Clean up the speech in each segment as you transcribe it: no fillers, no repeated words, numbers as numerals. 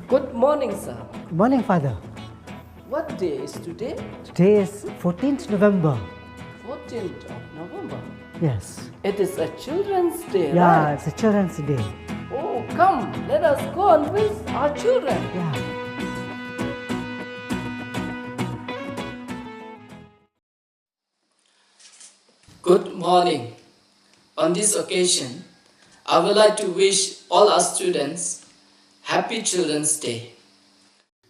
Good morning, sir. Morning, Father. What day is today? Today is 14th November. 14th of November. Yes. It is a Children's Day, Yeah, right? it's a Children's Day. Oh, come, let us go and visit our children. Yeah. Good morning. On this occasion, I would like to wish all our students Happy Children's Day.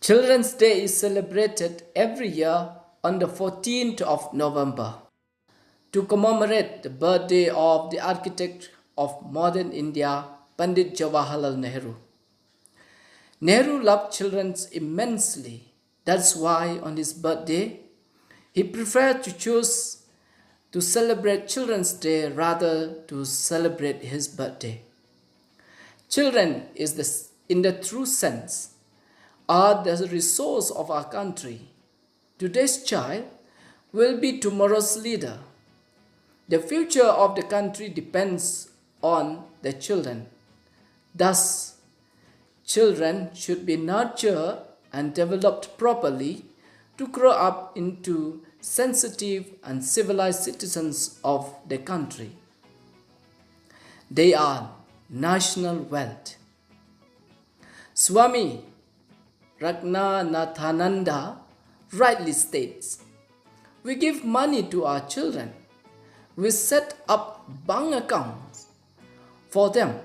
Children's Day is celebrated every year on the 14th of November to commemorate the birthday of the architect of modern India, Pandit Jawaharlal Nehru. Nehru loved children immensely. That's why on his birthday, he preferred to choose to celebrate Children's Day rather to celebrate his birthday. Children in the true sense are the resource of our country. Today's child will be tomorrow's leader. The future of the country depends on the children. Thus, children should be nurtured and developed properly to grow up into sensitive and civilized citizens of the country. They are national wealth. Swami Ragnanathananda rightly states, we give money to our children. We set up bank accounts for them.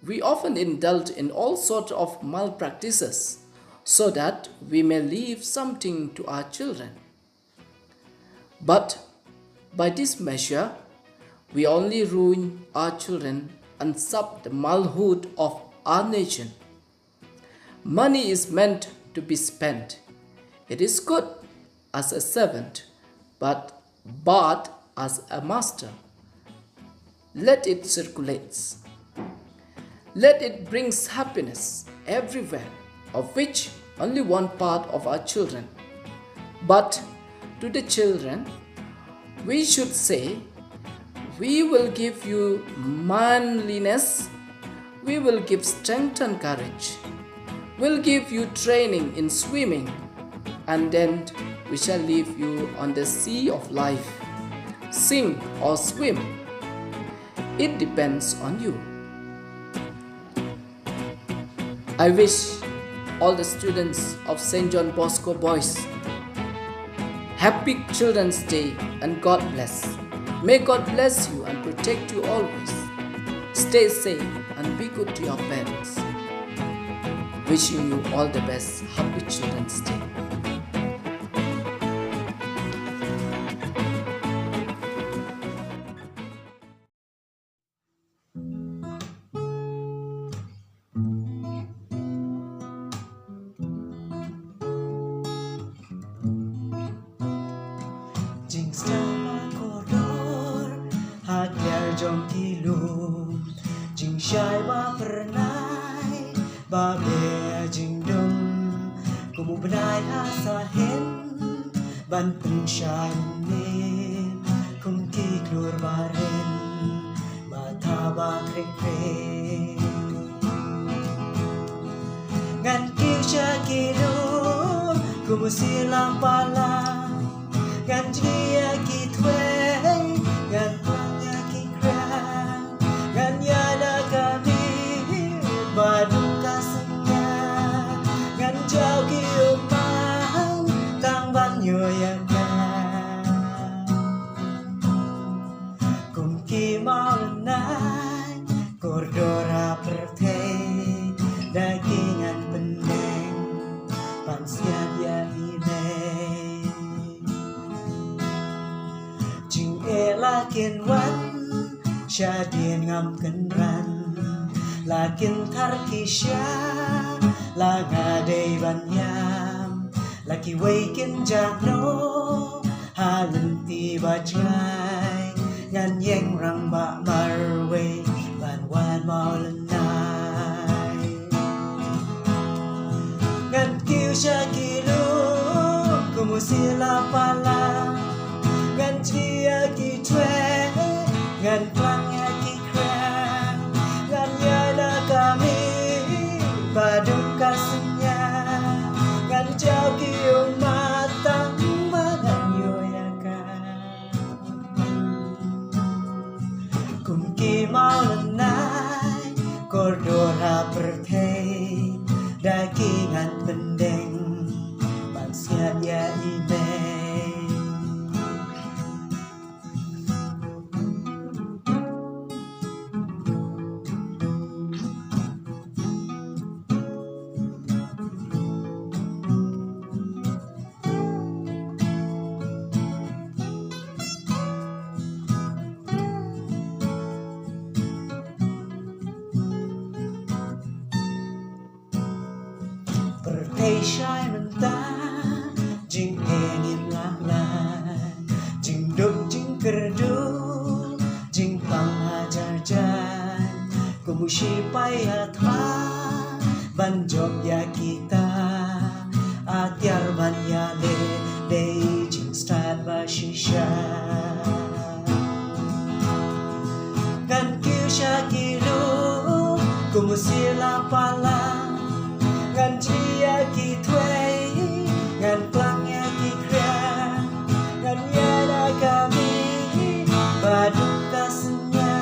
We often indulge in all sorts of malpractices so that we may leave something to our children. But by this measure, we only ruin our children and sap the manhood of our nation. Money is meant to be spent. It is good as a servant, but bad as a master. Let it circulate. Let it bring happiness everywhere, of which only one part of our children. But to the children, we should say, we will give you manliness, we will give strength and courage, we'll give you training in swimming, and then we shall leave you on the sea of life. Sink or swim, it depends on you. I wish all the students of St. John Bosco Boys Happy Children's Day and God bless. May God bless you and protect you always. Stay safe and be good to your parents. Wishing you all the best. Happy Children's Day. Jing sama koridor Hagyar jom kilum Jing syai ba pernai Ba be jing dum Kumu benai asa hen Ban pun syai nin Kum ki klur baren Mata ba krek krek Ngan kiu sya kilum Kumu silang palang Gan dia kitwe, gan plangnya kikran, gan yada kami badung kasenya, gan jauh kiuman tang banyo yang kum ki maunai kordora pertei dagingan peneng pansia dia inai. Lakin wan syadin ngam kenran lakin tarkisya lagadai banyam laki waikin jahno halenti bajai ngan yeng rang ba marwe ban wan maulenai ngan kiu syakilu kumusila pala ngan dia kitwe ngan klangnya kikran ngan yada kami badung kasih hay shai man ta jing hengin la la jing duk jing kerdu jing pang hajar jan kumushi paya tha ban job ya kita atyar ban ya le day jing start ba shisha kan kiu shakilu kumusila pala ngan chia ki thuê ngan klang ya ki kra ngan ya da kami baduka senya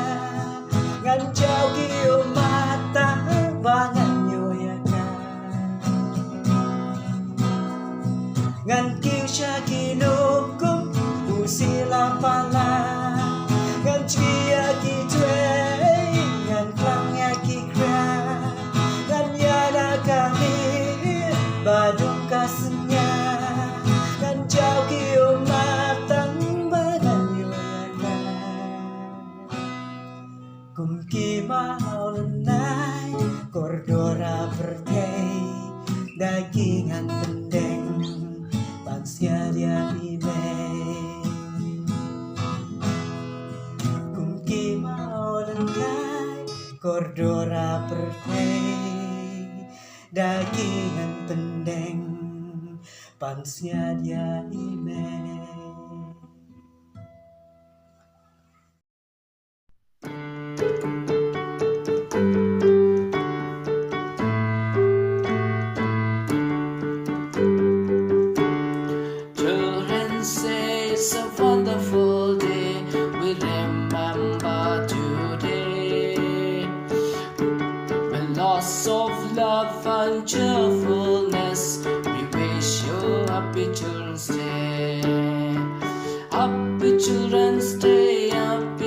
ngan chao ki o mata ba ngan yo ya ka ngan kiu shakilu kumusila pala ngan chia ki thuê ngan klang ya ki kra ngan ya da kami badung kasenya ngan jauh kiu matang badan yoyaka kum ki mau lenai kordora bertei dagingan pendeng bangsia dia bibeng kum ki mau lenai kordora bertei dagingan pendeng pansnya dia ime Children say it's a wonderful day. We remember today. With lots of love and cheerfulness, we wish you happy Children's Day. Happy Children's Day, happy